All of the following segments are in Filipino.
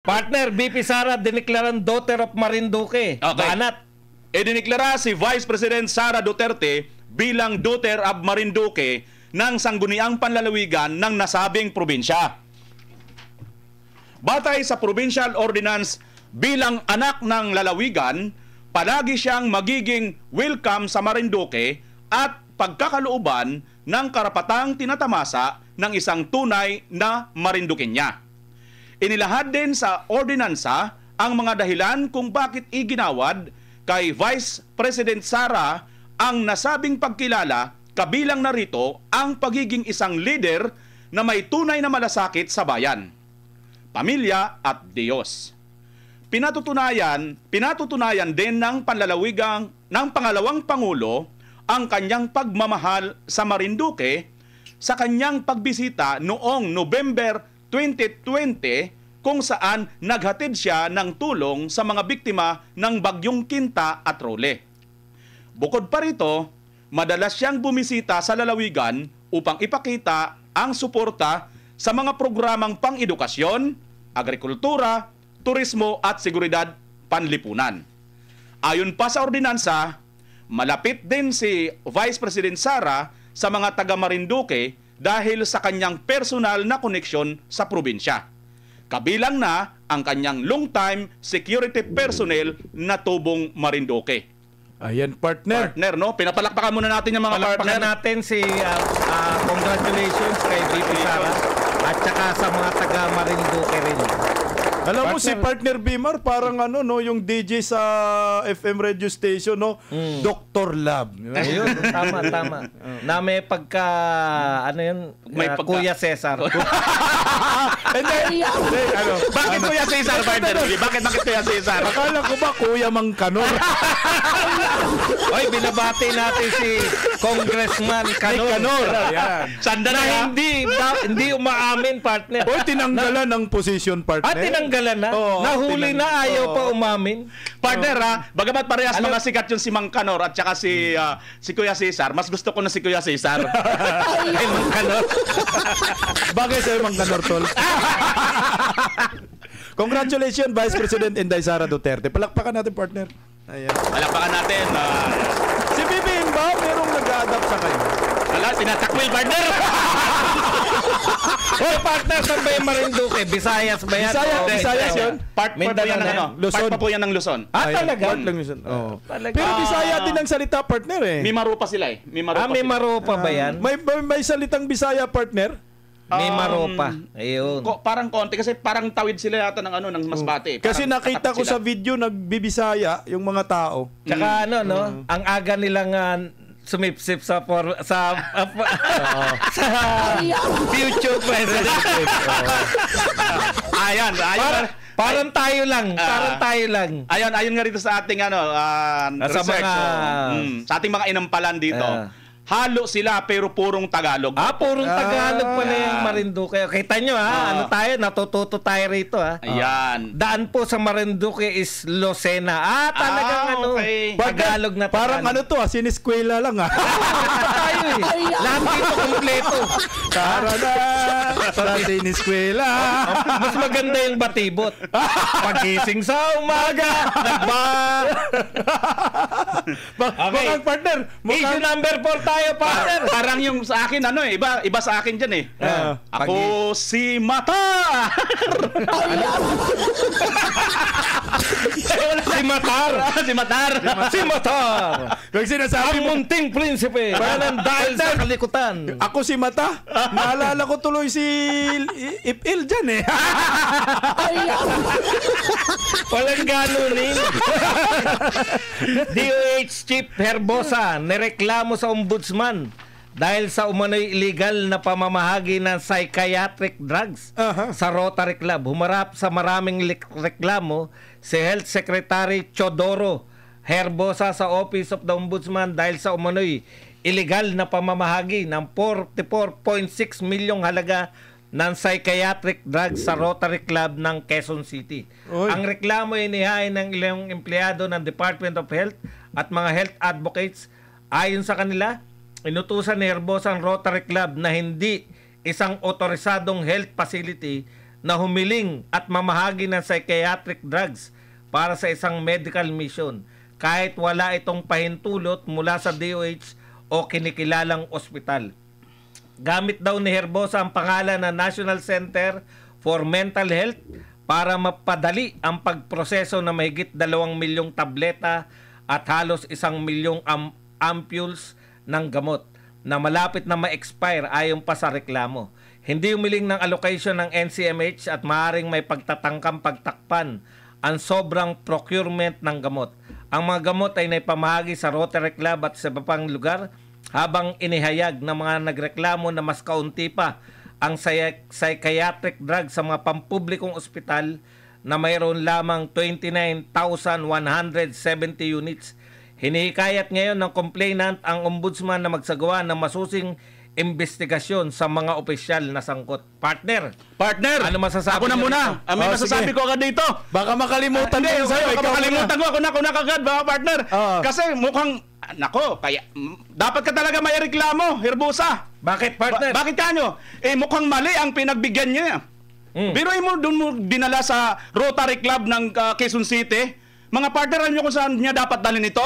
Partner, BP Sara diniklarang daughter of Marinduque. Okay. Banat. Idiniklara si Vice President Sara Duterte bilang daughter of Marinduque ng sangguniang panlalawigan ng nasabing probinsya. Batay sa Provincial Ordinance, bilang anak ng lalawigan, palagi siyang magiging welcome sa Marinduque at pagkakalooban ng karapatang tinatamasa ng isang tunay na Marinduqueña. Inilahad din sa ordinansa ang mga dahilan kung bakit iginawad kay Vice President Sara ang nasabing pagkilala, kabilang narito ang pagiging isang leader na may tunay na malasakit sa bayan, pamilya at Diyos. Pinatutunayan din ng panlalawigang ng pangalawang Pangulo ang kanyang pagmamahal sa Marinduque sa kanyang pagbisita noong November 2020 kung saan naghatid siya ng tulong sa mga biktima ng Bagyong Quinta at Role. Bukod pa rito, madalas siyang bumisita sa lalawigan upang ipakita ang suporta sa mga programang pang-edukasyon, agrikultura, turismo at seguridad panlipunan. Ayon pa sa ordinansa, malapit din si Vice President Sara sa mga taga Marinduque dahil sa kanyang personal na koneksyon sa probinsya. Kabilang na ang kanyang long-time security personnel na tubong Marinduque. Ayan, partner. Partner, no? Pinapalakpakan muna natin yung mga Palakpakan partner. natin si congratulations kay BP Sara at saka sa mga taga Marinduque rin. Alam mo si partner Bimar parang ano no yung DJ sa FM radio station no, Dr. Lab. Ayun, tama. Na may pagka ano yun, May pagka- Kuya Cesar. Hindi, ano? Bakit Kuya Cesar, partner? Bakit Kuya Cesar? Akala ko ba Kuya Mangkanor? Oy, binabati natin si Congressman Canor. Canor. Ayan. Sanda na Na ha? hindi umaamin, partner. Oy, tinanggalan ng position partner. Tinanggalan na. Oo, Nahuli na, ayaw oo. pa umamin. Partner ha, bagamat parehas mga sikat yung si Mang Canor at saka si Kuya Cesar, mas gusto ko na si Kuya Cesar. Ay, Mang Canor. Bagay sa'yo Mangkanor, tol. Congratulations, Vice President Inday Sara Duterte. Palakpakan natin, partner. Ayan. Palakpakan natin. Si Bibin ba, merong nag-a-adapt sa kayo? Wala, tinatakwil, partner! Oy, partner, saan ba yung Marinduque? Visayas ba yan? Visayas yun? Part pa po yan ng ano? Luzon. Part pa po yan ng Luzon. Ayan, talaga? part lang yun. Oo. Talaga. Pero Bisaya din ang salita, partner eh. May marupa sila eh. May marupa May sila. maropa ba yan? May salitang Bisaya, partner? May maropa. Ayun. Parang konti kasi parang tawid sila yata ng ano ng Masbate. Kasi Parang nakita katapat ko sila. sa video nagbibisaya yung mga tao. Tsaka ang aga nilang sumipsip sa future president. Ayan. Parang tayo lang. Ayon nga rito sa ating Sa research. mga- Sa ating mga inampalan dito. Halo sila pero purong Tagalog. Purong Tagalog pala yung Marinduque. Kita nyo ano tayo, natututo tayo rito Ayan. Daan po sa Marinduque is Lucena. Talagang okay. Tagalog na Parang Tagalog. siniskwela lang Tayo Lahat dito kompleto. Tara na sa siniskwela. Mas maganda yung batibot. Pagising sa umaga, Mukhang partner. Issue number 4 tayo, partner. Parang yung sa akin iba sa akin diyan eh. Ako si Matar. Si Matar. Si Matar. Si Matar. Pag sinasabi Ang mo, munting prinsipe. Walang dahil sa kalikutan. ako si Mata. Naalala ko tuloy si Ipil dyan eh. Walang ganunin. DOH Chief Herbosa nireklamo sa ombudsman dahil sa umano'y illegal na pamamahagi ng psychiatric drugs sa Rotary Club. Humarap sa maraming reklamo si Health Secretary Chodoro Herbosa sa Office of the Ombudsman dahil sa umano'y illegal na pamamahagi ng 44.6 milyong halaga ng psychiatric drugs sa Rotary Club ng Quezon City. Oy. Ang reklamo ay inihain ng ilang empleyado ng Department of Health at mga health advocates. Ayon sa kanila, inutusan ni Herbosa ang Rotary Club na hindi isang otorisadong health facility na humiling at mamahagi ng psychiatric drugs para sa isang medical mission kahit wala itong pahintulot mula sa DOH o kinikilalang ospital. Gamit daw ni Herbosa ang pangalan ng National Center for Mental Health para mapadali ang pagproseso ng mahigit 2 milyong tableta at halos 1 milyong ampules ng gamot na malapit na ma-expire ayon pa sa reklamo. Hindi umiling ng allocation ng NCMH at maaaring may pagtatangkang pagtakpan ang sobrang procurement ng gamot. Ang mga gamot ay naipamahagi sa Rotary Club at sa iba pang lugar habang inihayag ng mga nagreklamo na mas kaunti pa ang psychiatric drug sa mga pampublikong ospital na mayroon lamang 29,170 units. Hinihikayat ngayon ng complainant ang ombudsman na magsagawa ng masusing investigasyon sa mga opisyal na sangkot. Partner, Partner, ano masasabi ako na niyo muna. rito? May Oh, masasabi sige. ko agad dito. Baka makalimutan Hindi, mo sa'yo. baka Ikaw makalimutan ko. Ako na kagad, mga partner. Kasi mukhang, nako, kaya, dapat ka talaga may reklamo, Herbosa. Bakit, partner? Bakit kanyo? Mukhang mali ang pinagbigyan niya. Biruin mo, doon mo dinala sa Rotary Club ng Quezon City. Mga partner, alam niyo kung saan niya dapat dalhin ito?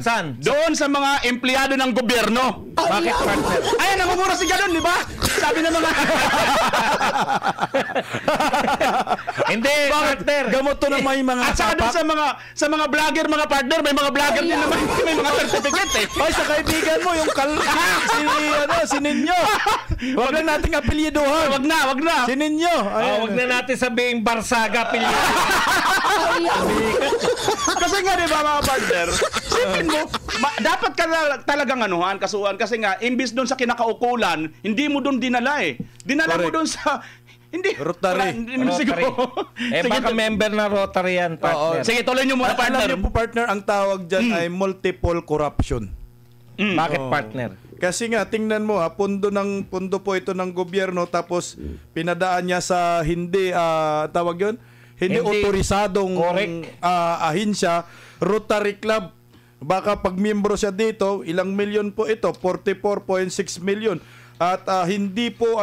Saan? Doon sa mga empleyado ng gobyerno. Bakit, partner? Ay, namumura si Ganon, di ba? Sabi ng mga... Hindi, partner. Gamot to na may mga At saka doon sa mga vlogger, mga partner, may mga vlogger din naman, may mga certificate eh. Ay, sa kaibigan mo, yung si Ninyo. Huwag lang nating apelyiduhan. Wag na. Si Ninyo. Wag na natin sabihin Barsaga, pilyo. Kasi nga, di ba, mga partner, sipin mo, dapat ka talagang kasuhan kasi nga, imbis doon sa kinakaukulan, hindi mo doon dinala eh. Dinala mo Correct. doon sa... Hindi. Rotary. Hindi mo siguro. Sige, Baka member na Rotary yan, partner. Sige, tuloy nyo muna, Alam partner. niyo po, partner, ang tawag dyan ay multiple corruption. Bakit, partner? Kasi nga, tingnan mo, pundo po ito ng gobyerno, tapos pinadaan niya sa hindi, tawag yun? Hindi otorisadong Correct. ahensya, Rotary Club. Baka pag miyembro siya dito, ilang milyon po ito, 44.6 million. At hindi po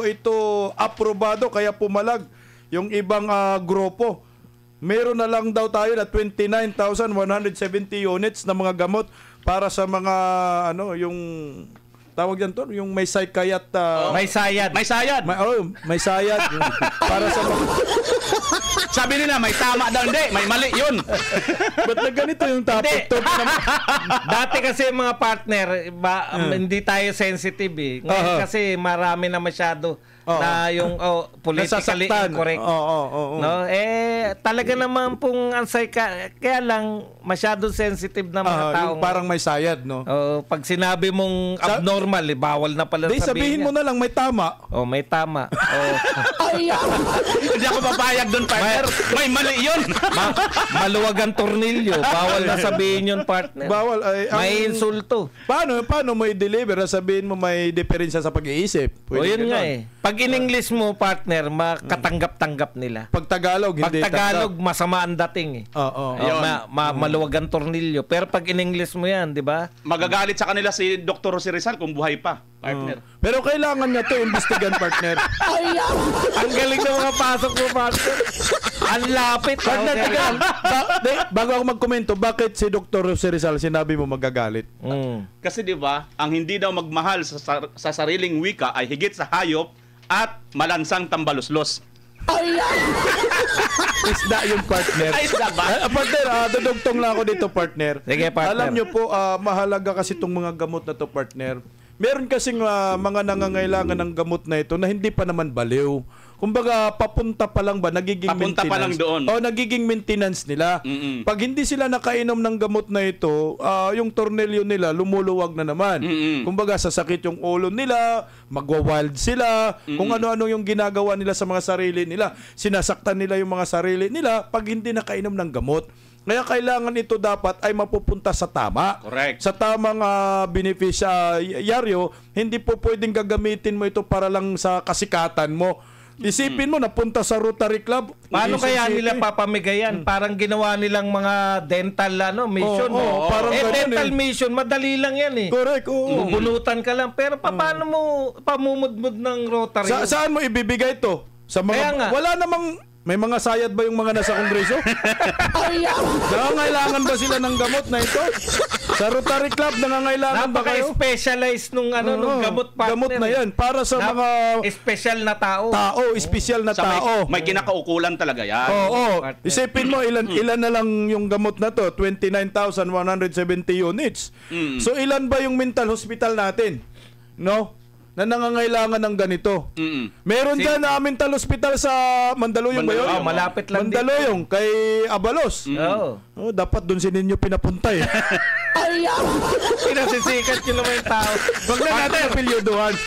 ito aprobado kaya pumalag yung ibang grupo. Meron na lang daw tayo na 29,170 units na mga gamot para sa mga yung tawag yan to, yung may psychiat May sayad. May sayad. may sayad para sa mga Sabi nila, may tama daw, hindi. May mali yun. ba't na ganito yung topic to? Dati kasi mga partner, hindi tayo sensitive eh. Ngayon kasi marami na masyado na yung politically Nasasaktan. incorrect. No? Talaga naman pong kaya lang masyado sensitive na mga tao. yung parang may sayad, no? Pag sinabi mong abnormal, bawal na pala Sabihin mo na lang may tama. May tama. Hindi ako papayag doon, partner. May mali yun. Maluwag ang tornilyo. Bawal na sabihin yun, partner. Bawal. May insulto. Paano mo i-deliver? Sabihin mo may diferensya sa pag-iisip. Yun nga eh. Pag in-English mo, partner, makatanggap-tanggap nila. Pag Tagalog, Pag hindi Tagalog, masama ang dating eh. Maluwag ang tornilyo. Pero pag in-English mo yan, di ba? Magagalit sa kanila si Dr. Jose Rizal kung buhay pa, partner. Pero kailangan niya to imbestigan, partner. Ang galing ng mga pasok mo, partner. Ang lapit. Partner, bago ako magkomento, bakit si Dr. Jose Rizal sinabi mo magagalit? Kasi di ba, ang hindi daw magmahal sa sariling wika ay higit sa hayop at malansang tambaluslos. Isda yung partner. Ay, isda ba? Partner, dudugtong lang ako dito, partner. Sige, partner. Alam nyo po, mahalaga kasi itong mga gamot na to, partner. Meron kasing mga nangangailangan ng gamot na ito na hindi pa naman baliw. Kumbaga, papunta pa lang ba, nagiging Papunta maintenance. pa lang doon. Nagiging maintenance nila. Pag hindi sila nakainom ng gamot na ito, yung tornilyo nila lumuluwag na naman. Kumbaga, sasakit yung ulo nila, magwa-wild sila, kung ano-ano yung ginagawa nila sa mga sarili nila. Sinasaktan nila yung mga sarili nila pag hindi nakainom ng gamot. Kaya kailangan ito dapat ay mapupunta sa tama. Correct. Sa tamang beneficiaryo, hindi po pwedeng gagamitin mo ito para lang sa kasikatan mo. Isipin mo, napunta sa Rotary Club. Paano Quezon kaya City. nila papamigayan? Parang ginawa nilang mga dental mission. parang ganun dental mission, madali lang yan eh. Correct, Bubunutan ka lang. Pero paano mo pamumudmud ng Rotary? Saan mo ibibigay ito? Sa Kaya nga. wala namang may mga sayad ba yung mga nasa kongreso? Nangangailangan ba sila ng gamot na ito? Sa Rotary Club nangangailangan ba kayo? Napaka-specialized nung nung gamot partner. Gamot na 'yan para sa mga special na tao. espesyal na Sa tao. may kinakaukulan talaga yan. Oo. Partner. Isipin mo ilan na lang yung gamot na to, 29,170 units. So ilan ba yung mental hospital natin? No? Na nangangailangan ng ganito. Meron dyan na mental hospital sa Mandaluyong ba yun? Mandaluyong, malapit lang Mandaluyong, kay Abalos. Oo. Oh, dapat doon si ninyo pinapunta eh. Pinasisikat yun naman yung tao. Wag na natin apelyiduhan.